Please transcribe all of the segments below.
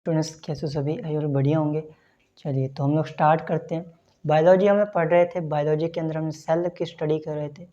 Students कैसे सभी आई और बढ़िया होंगे। चलिए तो हम लोग स्टार्ट करते हैं। बायोलॉजी हमें पढ़ रहे थे। बायोलॉजी के अंदर हमने सेल की स्टडी कर रहे थे।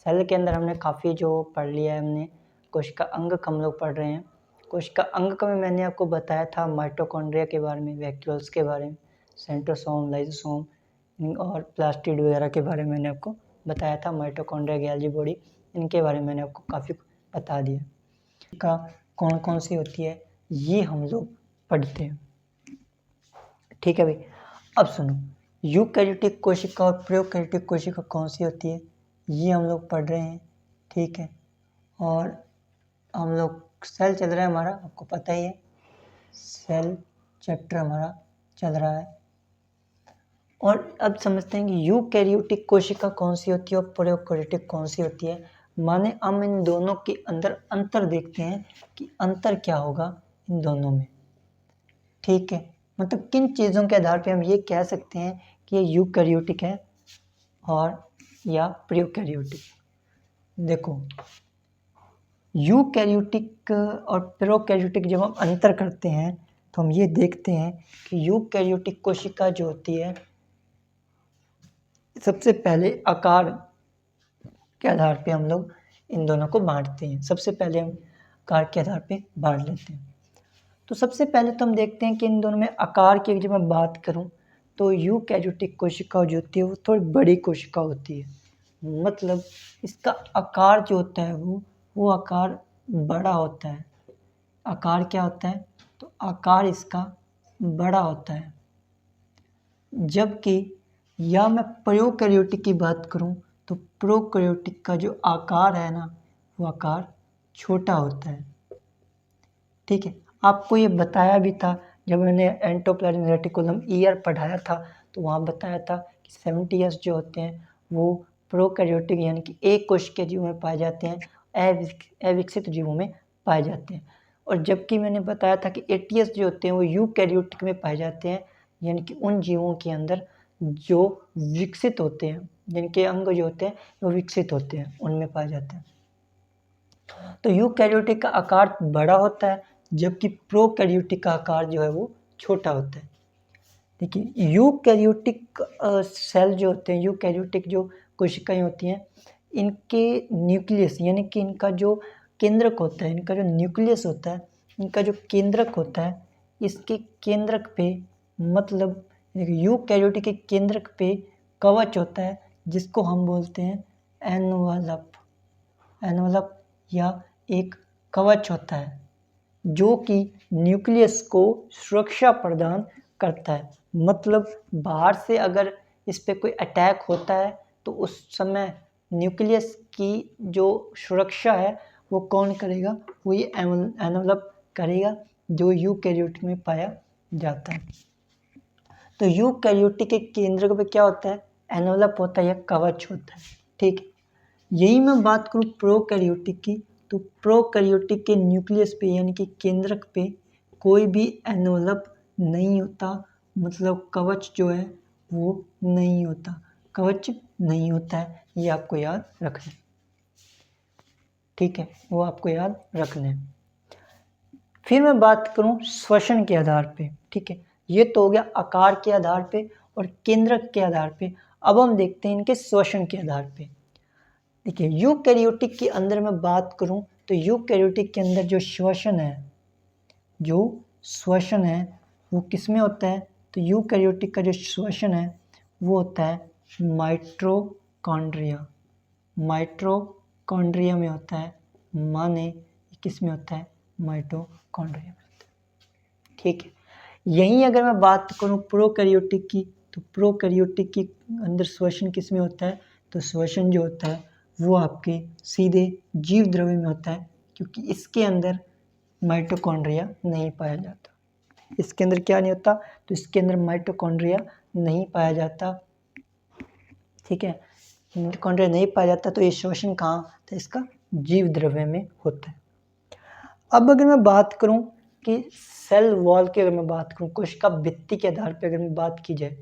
सेल के अंदर हमने काफ़ी जो पढ़ लिया है, हमने कोशिका अंग का हम लोग पढ़ रहे हैं। कोशिका अंग का में मैंने आपको बताया था माइटोकॉन्ड्रिया के बारे में, वैक्यूल्स के बारे में, सेंट्रोसोम, लाइसोसोम और प्लास्टिड वगैरह के बारे में मैंने आपको बताया था। माइटोकॉन्ड्रिया, गॉल्गी बॉडी, इनके बारे में मैंने आपको काफ़ी बता दिया। का कौन कौन सी होती है ये हम लोग पढ़ते हैं। ठीक है भाई, अब सुनो, यूकैरियोटिक कोशिका और प्रोकैरियोटिक कोशिका कौन सी होती है ये हम लोग पढ़ रहे हैं। ठीक है, और हम लोग सेल चल रहा है हमारा, आपको पता ही है सेल चैप्टर हमारा चल रहा है। और अब समझते हैं कि यूकैरियोटिक कोशिका कौन सी होती है और प्रोकैरियोटिक कौन सी होती है। माने हम इन दोनों के अंदर अंतर देखते हैं कि अंतर क्या होगा इन दोनों में। ठीक है, मतलब किन चीज़ों के आधार पे हम ये कह सकते हैं कि ये यूकैरियोटिक है और या प्रोकैरियोटिक। देखो, यूकैरियोटिक और प्रोकैरियोटिक जब हम अंतर करते हैं तो हम ये देखते हैं कि यूकैरियोटिक कोशिका जो होती है सबसे पहले आकार के आधार पे हम लोग इन दोनों को बांटते हैं। सबसे पहले हम आकार के आधार पे बांट लेते हैं। तो सबसे पहले तो हम देखते हैं कि इन दोनों में आकार की जब मैं बात करूं तो यूकैरियोटिक कोशिका जो होती है वो थोड़ी बड़ी कोशिका होती है। मतलब इसका आकार जो होता है वो आकार बड़ा होता है। आकार क्या होता है? तो आकार इसका बड़ा होता है। जबकि या मैं प्रोकैरियोटिक की बात करूं तो प्रोकैरियोटिक का जो आकार है ना वो आकार छोटा होता है। ठीक है, आपको ये बताया भी था जब मैंने एंडोप्लाज्मिक रेटिकुलम ईयर पढ़ाया था, तो वहाँ बताया था कि 70S जो होते हैं वो प्रोकैरियोटिक यानी कि एक कोश के जीवों में पाए जाते हैं, अविकसित जीवों में पाए जाते हैं। और जबकि मैंने बताया था कि 80S जो होते हैं वो यूकैरियोटिक में पाए जाते हैं, यानी कि उन जीवों के अंदर जो विकसित होते हैं, जिनके अंग जो होते हैं वो विकसित होते हैं, उनमें पाए जाते हैं। तो यूकैरियोटिक का आकार बड़ा होता है जबकि प्रोकैरियोटिक का आकार जो है वो छोटा होता है। देखिए, यूकैरियोटिक सेल जो होते हैं, यूकैरियोटिक जो कोशिकाएं होती हैं, इनके न्यूक्लियस यानी कि इनका जो केंद्रक होता है, इनका जो न्यूक्लियस होता है, इनका जो केंद्रक होता है, इसके केंद्रक पे मतलब यूकैरियोटिक के केंद्रक पे कवच होता है जिसको हम बोलते हैं एनवलप। एनवलप या एक कवच होता है जो कि न्यूक्लियस को सुरक्षा प्रदान करता है। मतलब बाहर से अगर इस पे कोई अटैक होता है तो उस समय न्यूक्लियस की जो सुरक्षा है वो कौन करेगा? वो ये एनवलप करेगा जो यूकैरियोटिक में पाया जाता है। तो यूकैरियोटिक के केंद्र पे क्या होता है? एनवलप होता है या कवच होता है। ठीक है, यही मैं बात करूँ प्रोकैरियोटिक की, तो प्रोकैरियोटिक के न्यूक्लियस पे यानी कि केंद्रक पे कोई भी एनवलप नहीं होता, मतलब कवच जो है वो नहीं होता, कवच नहीं होता है, ये आपको याद रखना है। ठीक है, वो आपको याद रखना है। फिर मैं बात करूं श्वसन के आधार पे। ठीक है, ये तो हो गया आकार के आधार पे और केंद्रक के आधार पे। अब हम देखते हैं इनके श्वसन के आधार पे। देखिए, यूकैरियोटिक के अंदर मैं बात करूं तो यूकैरियोटिक के अंदर जो श्वसन है वो किस में होता है? तो यूकैरियोटिक का जो श्वसन है वो होता है माइटोकॉन्ड्रिया। माइटोकॉन्ड्रिया में होता है, माने किस में होता है? माइटोकॉन्ड्रिया में होता है। ठीक है, यहीं अगर मैं बात करूं प्रोकैरियोटिक की, तो प्रोकैरियोटिक के अंदर श्वसन किस में होता है? तो श्वसन जो होता है वो आपके सीधे जीव द्रव्य में होता है, क्योंकि इसके अंदर माइटोकॉन्ड्रिया नहीं पाया जाता। इसके अंदर क्या नहीं होता? तो इसके अंदर माइटोकॉन्ड्रिया नहीं पाया जाता। ठीक है, माइटोकॉन्ड्रिया नहीं पाया जाता, तो ये श्वसन कहाँ? तो इसका जीव द्रव्य में होता है। अब अगर मैं बात करूं कि सेल वॉल की, अगर मैं बात करूं कोशिका भित्ति के आधार पर, अगर मैं बात की जाए,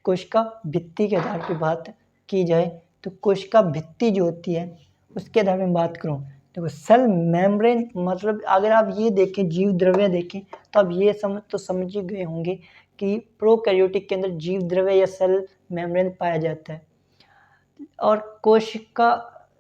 कोशिका भित्ति के आधार पर बात की जाए, तो कोशिका भित्ति जो होती है उसके आधार में बात करूं देखो सेल मेम्ब्रेन मतलब अगर आप ये देखें जीव द्रव्य देखें तो आप ये समझ ही गए होंगे कि प्रोकैरियोटिक के अंदर जीव द्रव्य या सेल मेम्ब्रेन पाया जाता है। और कोशिका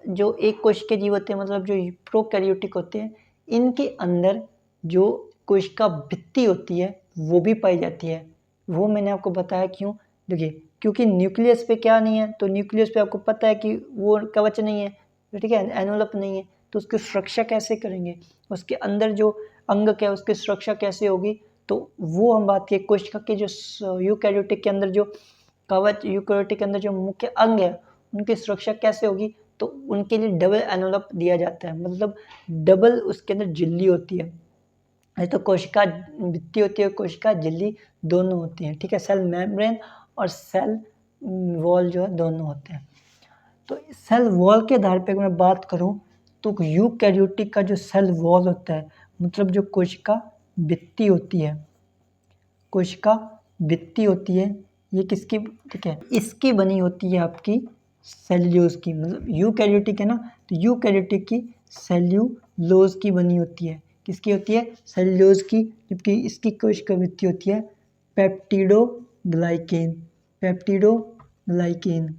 जो एक कोश के जीव होते हैं मतलब जो प्रोकैरियोटिक होते हैं, इनके अंदर जो कोशिका भित्ति होती है वो भी पाई जाती है। वो मैंने आपको बताया क्यों, देखिए क्योंकि न्यूक्लियस पे क्या नहीं है, तो न्यूक्लियस पे आपको पता है कि वो कवच नहीं है, ठीक है, एनवलप नहीं है, तो उसकी सुरक्षा कैसे करेंगे, उसके अंदर जो अंग क्या है उसकी सुरक्षा कैसे होगी, तो वो हम बात करें कोशिका के जो यूकैरियोटिक के अंदर जो कवच, यूकैरियोटिक के अंदर जो मुख्य अंग है उनकी सुरक्षा कैसे होगी, तो उनके लिए डबल एनवलप दिया जाता है, मतलब डबल उसके अंदर झिल्ली होती है। तो कोशिका भित्ति होती है, कोशिका झिल्ली दोनों होती हैं, ठीक है, सेल मेम्ब्रेन और सेल वॉल जो है दोनों होते हैं। तो सेल वॉल के आधार पर मैं बात करूं तो यूकैरियोटिक का जो सेल वॉल होता है मतलब जो कोशिका भित्ति होती है, कोशिका भित्ति होती है, ये किसकी, ठीक है, इसकी बनी होती है आपकी सेल्यूलोज की, मतलब यूकैरियोटिक है ना, तो यूकैरियोटिक की सेल्यूलोज की बनी होती है, किसकी होती है, सेल्यूलोज की, जबकि इसकी कोशिका भित्ति होती है पेप्टिडोग्लाइकेन, पेप्टिडोग्लाइकेन,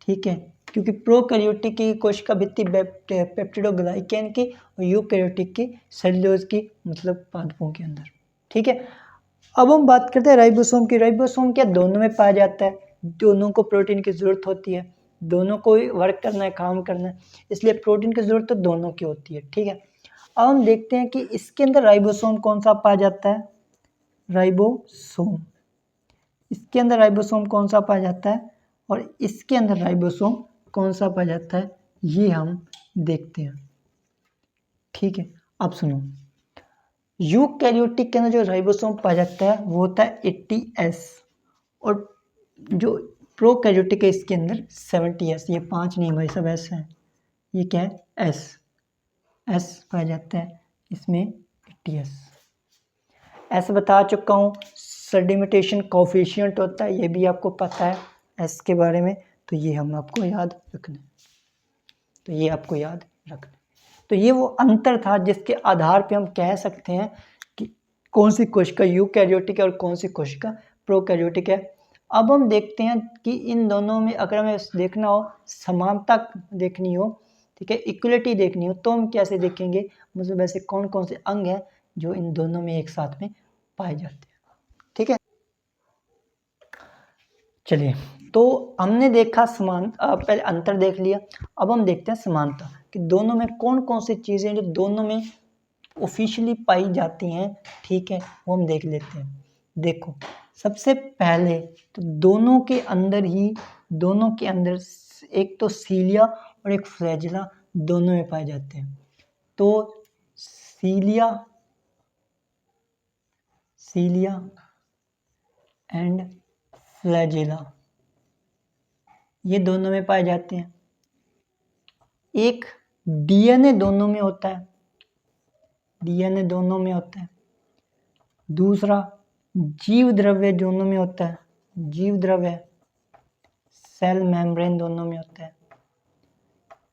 ठीक है, क्योंकि प्रोकैरियोटिक की कोशिका भित्ति पेप्टिडोग्लाइकेन की और यूकैरियोटिक की सेल्यूलोज की, मतलब पादपों के अंदर, ठीक है। अब हम बात करते हैं राइबोसोम की। राइबोसोम क्या दोनों में पाया जाता है, दोनों को प्रोटीन की ज़रूरत होती है, दोनों को वर्क करना है, काम करना है, इसलिए प्रोटीन की ज़रूरत तो दोनों की होती है, ठीक है। अब हम देखते हैं कि इसके अंदर राइबोसोम कौन सा पाया जाता है, राइबोसोम, इसके अंदर राइबोसोम कौन सा पाया जाता है और इसके अंदर राइबोसोम कौन सा पाया जाता है, ये हम देखते हैं, ठीक है। अब सुनो, यूकैरियोटिक के अंदर जो राइबोसोम पाया जाता है वो होता है 80S और जो प्रोकैरियोटिक है इसके अंदर 70S, ये 5 नहीं भाई सब S है, ये क्या है S पाया जाता है इसमें 80S। S बता चुका हूँ, सेडिमेंटेशन कोफिशिएंट होता है, ये भी आपको पता है S के बारे में, तो ये हम आपको याद रखना, तो ये आपको याद रखना। तो ये वो अंतर था जिसके आधार पे हम कह सकते हैं कि कौन सी कोशिका यूकैरियोटिक है और कौन सी कोशिका प्रोकैरियोटिक है। अब हम देखते हैं कि इन दोनों में अगर हमें देखना हो, समानता देखनी हो, ठीक है, इक्वलिटी देखनी हो, तो हम कैसे देखेंगे, मतलब ऐसे कौन कौन से अंग हैं जो इन दोनों में एक साथ में पाए जाते हैं, ठीक है। चलिए, तो हमने देखा पहले अंतर देख लिया, अब हम देखते हैं समानता कि दोनों में कौन कौन सी चीज़ें जो दोनों में ऑफिशियली पाई जाती हैं, ठीक है, वो हम देख लेते हैं। देखो सबसे पहले तो दोनों के अंदर एक तो सीलिया और एक फ्लैजिला दोनों में पाए जाते हैं। तो सीलिया एंड फ्लैजिला ये दोनों में पाए जाते हैं। एक डीएनए दोनों में होता है, डीएनए दोनों में होता है। दूसरा जीव द्रव्य दोनों में होता है, जीव द्रव्य सेल मेम्ब्रेन दोनों में होता है।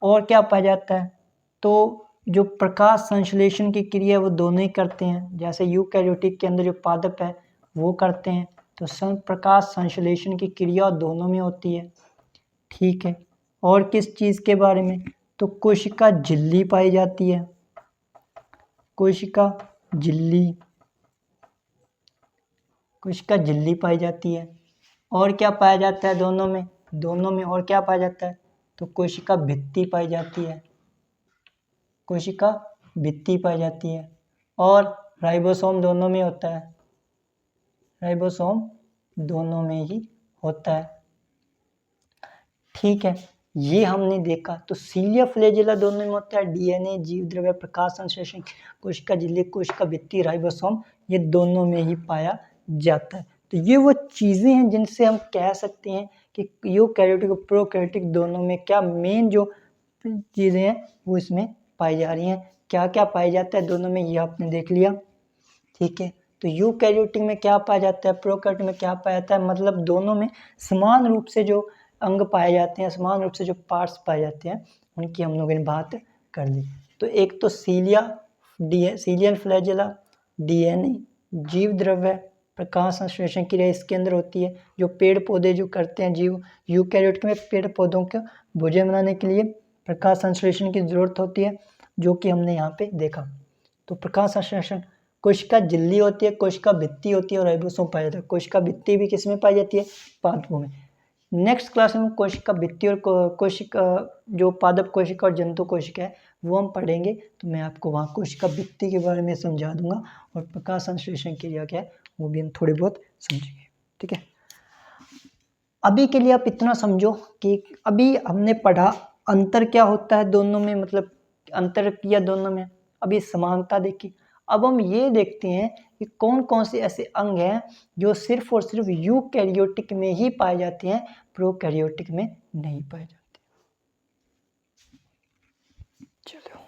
और क्या पाया जाता है, तो जो प्रकाश संश्लेषण की क्रिया वो दोनों ही करते हैं, जैसे यूकैरियोटिक के अंदर जो पादप है वो करते हैं, तो प्रकाश संश्लेषण की क्रिया दोनों में होती है, ठीक है। और किस चीज़ के बारे में, तो कोशिका झिल्ली पाई जाती है, कोशिका झिल्ली पाई जाती है। और क्या पाया जाता है दोनों में और क्या पाया जाता है, तो कोशिका भित्ति पाई जाती है, कोशिका भित्ति पाई जाती है। और राइबोसोम दोनों में होता है, राइबोसोम दोनों में ही होता है, ठीक है। ये हमने देखा। तो सीलिया फ्लैजिला दोनों में होता है, डीएनए जीव द्रव्य प्रकाश संश्लेषण कोशिका झिल्ली कोशिका भित्ति राइबोसोम ये दोनों में ही पाया जाता है। तो ये वो चीज़ें हैं जिनसे हम कह सकते हैं कि यूकैरियोटिक और प्रोकैरियोटिक दोनों में क्या मेन जो चीज़ें हैं वो इसमें पाई जा रही हैं। क्या क्या पाया जाता है दोनों में ये आपने देख लिया, ठीक है। तो यूकैरियोटिक में क्या पाया जाता है, प्रोकैरियोटिक में क्या पाया जाता है, मतलब दोनों में समान रूप से जो अंग पाए जाते हैं, समान रूप से जो पार्ट्स पाए जाते हैं, उनकी हम लोगों ने बात कर ली। तो एक तो सीलियन फ्लैजेला, डीएनए, जीव द्रव्य, प्रकाश संश्लेषण क्रिया इसके अंदर होती है। जो पेड़ पौधे जो करते हैं जीव, यूकैरियोट में पेड़ पौधों के भोजन बनाने के लिए प्रकाश संश्लेषण की जरूरत होती है, जो कि हमने यहाँ पे देखा। तो प्रकाश संश्लेषण, कोशिका झिल्ली होती है, कोशिका भित्ति होती है और राइबोसोम पाया जाता है। कोशिका भित्ति भी किसमें पाई जाती है? पादपों में। नेक्स्ट क्लास में कोशिका भित्ति और कोशिका जो पादप कोशिका और जंतु कोशिका है वो हम पढ़ेंगे, तो मैं आपको वहाँ कोशिका भित्ति के बारे में समझा दूंगा और प्रकाश संश्लेषण क्रिया क्या है वो भी हम थोड़ी बहुत समझेंगे। ठीक है, अभी के लिए आप इतना समझो कि अभी हमने पढ़ा अंतर क्या होता है दोनों में, मतलब अंतर किया दोनों में, अभी समानता देखी। अब हम ये देखते हैं कि कौन कौन से ऐसे अंग हैं जो सिर्फ और सिर्फ यूकैरियोटिक में ही पाए जाते हैं, प्रोकैरियोटिक में नहीं पाए जाते। चलो,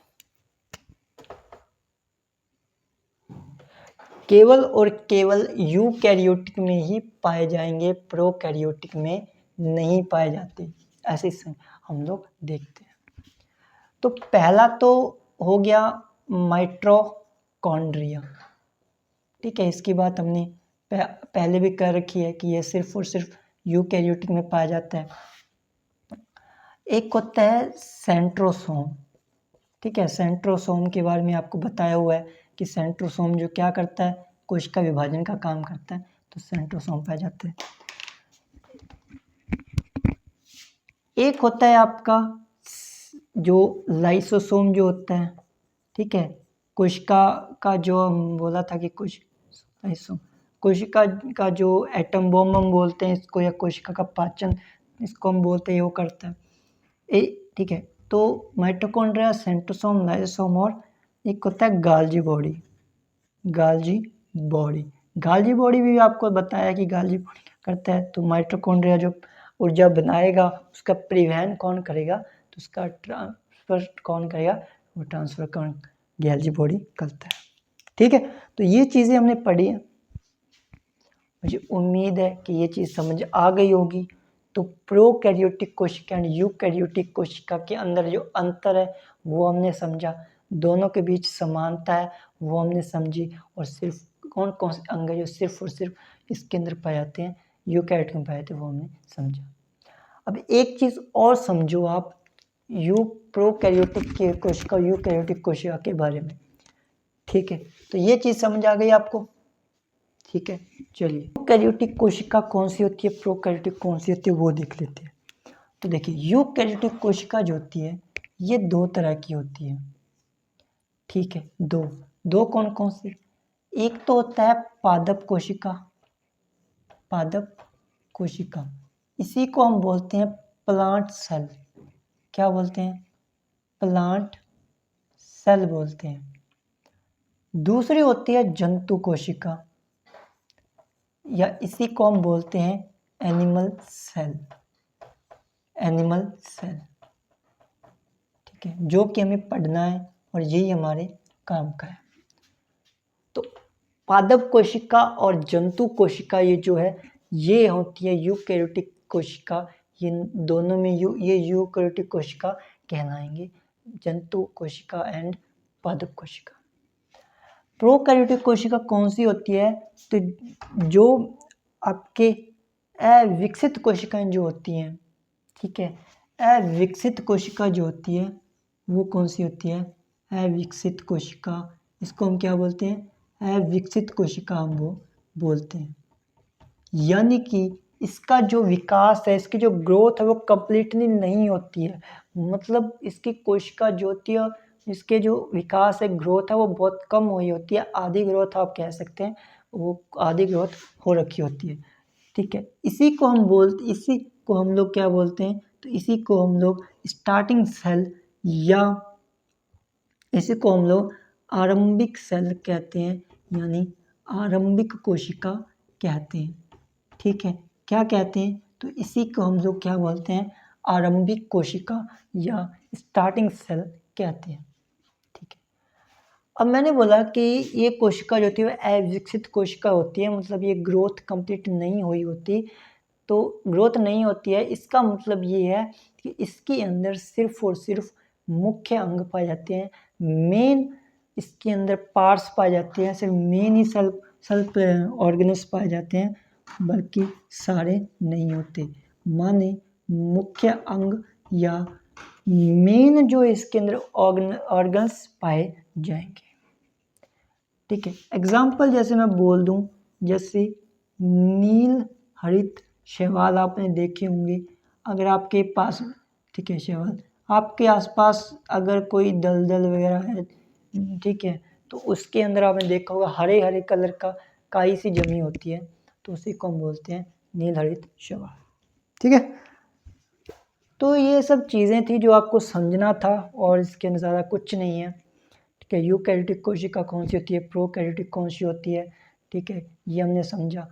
केवल और केवल यूकैरियोटिक में ही पाए जाएंगे, प्रोकैरियोटिक में नहीं पाए जाते, ऐसे हम लोग देखते हैं। तो पहला तो हो गया माइटोकॉन्ड्रिया। ठीक है, इसकी बात हमने पहले भी कर रखी है कि यह सिर्फ और सिर्फ यूकैरियोटिक में पाया जाता है। एक होता है सेंट्रोसोम। ठीक है, सेंट्रोसोम के बारे में आपको बताया हुआ है कि सेंट्रोसोम जो क्या करता है, कोशिका विभाजन का काम करता है, तो सेंट्रोसोम पाए जाते हैं। एक होता है आपका जो लाइसोसोम जो होता है। ठीक है, कोशिका का जो हम बोला था कि कोशिका का जो एटम बॉम्ब हम बोलते हैं इसको, या कोशिका का पाचन इसको हम बोलते हैं, वो करता है। ठीक है, तो माइटोकॉन्ड्रिया, सेंट्रोसोम, लाइसोसोम और एक होता है गाल्जी बॉडी। गाल्जी बॉडी भी आपको बताया कि गाल्जी बॉडी क्या करता है। तो माइटोकॉन्ड्रिया जो ऊर्जा बनाएगा उसका परिवहन कौन करेगा, तो उसका ट्रांसफर कौन करेगा, वो ट्रांसफर कौन, गाल्जी बॉडी करता है। ठीक है, तो ये चीज़ें हमने पढ़ी है, मुझे उम्मीद है कि ये चीज़ समझ आ गई होगी। तो प्रोकैरियोटिक कोशिका एंड यूकैरियोटिक कोशिका के अंदर जो अंतर है वो हमने समझा, दोनों के बीच समानता है वो हमने समझी, और सिर्फ कौन कौन से अंग जो सिर्फ और सिर्फ इसके अंदर पाए जाते हैं, यूकैरियोटिक में पाए जाते हैं, वो हमने समझा। अब एक चीज़ और समझो आप प्रोकैरियोटिक के कोशिका, यूकैरियोटिक कोशिका के बारे में। ठीक है, तो ये चीज़ समझ आ गई आपको। ठीक है, चलिए यूकैरियोटिक कोशिका कौन सी होती है, प्रोकैरियोटिक कौन सी होती है, वो देख लेते हैं। तो देखिए, यूकैरियोटिक कोशिका जो होती है ये दो तरह की होती है। ठीक है, दो कौन कौन सी, एक तो होता है पादप कोशिका, इसी को हम बोलते हैं प्लांट सेल। क्या बोलते हैं? प्लांट सेल बोलते हैं। दूसरी होती है जंतु कोशिका, या इसी को हम बोलते हैं एनिमल सेल। ठीक है, जो कि हमें पढ़ना है और यही हमारे काम का है। तो पादप कोशिका और जंतु कोशिका ये जो है ये होती है यूकैरियोटिक कोशिका। ये दोनों में ये यूकैरियोटिक कोशिका कहलाएंगे, जंतु कोशिका एंड पादप कोशिका। प्रोकैरियोटिक कोशिका कौन सी होती है, तो जो आपके अविकसित कोशिकाएं जो होती हैं। ठीक है, अविकसित कोशिका जो होती है वो कौन सी होती है, अविकसित कोशिका, इसको हम क्या बोलते हैं, अविकसित कोशिका हम वो बोलते हैं। यानी कि इसका जो विकास है, इसकी जो ग्रोथ है वो कंप्लीटली नहीं होती है, मतलब इसकी कोशिका जो होती है, इसके जो विकास है, ग्रोथ है, वो बहुत कम हुई होती है, आधी ग्रोथ आप कह सकते हैं, वो आधी ग्रोथ हो रखी होती है। ठीक है, इसी को हम लोग क्या बोलते हैं, तो इसी को हम लोग स्टार्टिंग सेल या इसी को हम लोग आरंभिक सेल कहते हैं, यानी आरंभिक कोशिका कहते हैं। ठीक है, क्या कहते हैं, तो इसी को हम लोग क्या बोलते हैं, आरंभिक कोशिका या स्टार्टिंग सेल कहते हैं। ठीक है, अब मैंने बोला कि ये कोशिका जो होती है अविकसित कोशिका होती है, मतलब ये ग्रोथ कंप्लीट नहीं हुई होती। तो ग्रोथ नहीं होती है, इसका मतलब ये है कि इसके अंदर सिर्फ और सिर्फ मुख्य अंग पाए जाते हैं, मेन इसके अंदर पार्ट्स पाए जाते हैं, सिर्फ मेन ही सेल्फ ऑर्गेन्स पाए जाते हैं, बल्कि सारे नहीं होते। माने मुख्य अंग या मेन जो इसके अंदर ऑर्गन्स पाए जाएंगे। ठीक है, एग्जाम्पल जैसे मैं बोल दूं, जैसे नील हरित शैवाल आपने देखे होंगे। अगर आपके पास, ठीक है, शैवाल आपके आसपास अगर कोई दलदल वगैरह है, ठीक है, तो उसके अंदर आपने देखा होगा हरे हरे कलर का काई सी जमी होती है, तो उसी को हम बोलते हैं नील हरित शैवाल। ठीक है, तो ये सब चीज़ें थी जो आपको समझना था, और इसके अंदर ज़्यादा कुछ नहीं है। ठीक है, यूकैरियोटिक कोशिका कौन सी होती है, प्रोकैरियोटिक कौन सी होती है, ठीक है, ये हमने समझा।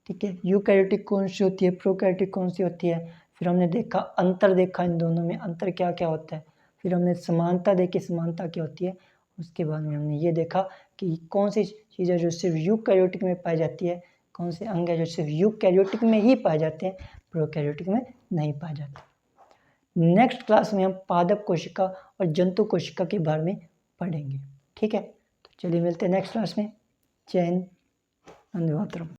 ठीक है, यूकैरियोटिक कौन सी होती है, प्रोकैरियोटिक कौन सी होती है, फिर हमने देखा अंतर, देखा इन दोनों में अंतर क्या क्या होता है, फिर हमने समानता देखी, समानता क्या होती है, उसके बाद में हमने ये देखा कि कौन सी चीज़ है जो सिर्फ यूकैरियोटिक में पाई जाती है, कौन से अंग है जो सिर्फ यूकैरियोटिक में ही पाए जाते हैं, प्रोकैरियोटिक में नहीं पाए जाते। नेक्स्ट क्लास में हम पादप कोशिका और जंतु कोशिका के बारे में पढ़ेंगे। ठीक है, तो चलिए मिलते हैं नेक्स्ट क्लास में। जय हिंद, वंदे मातरम।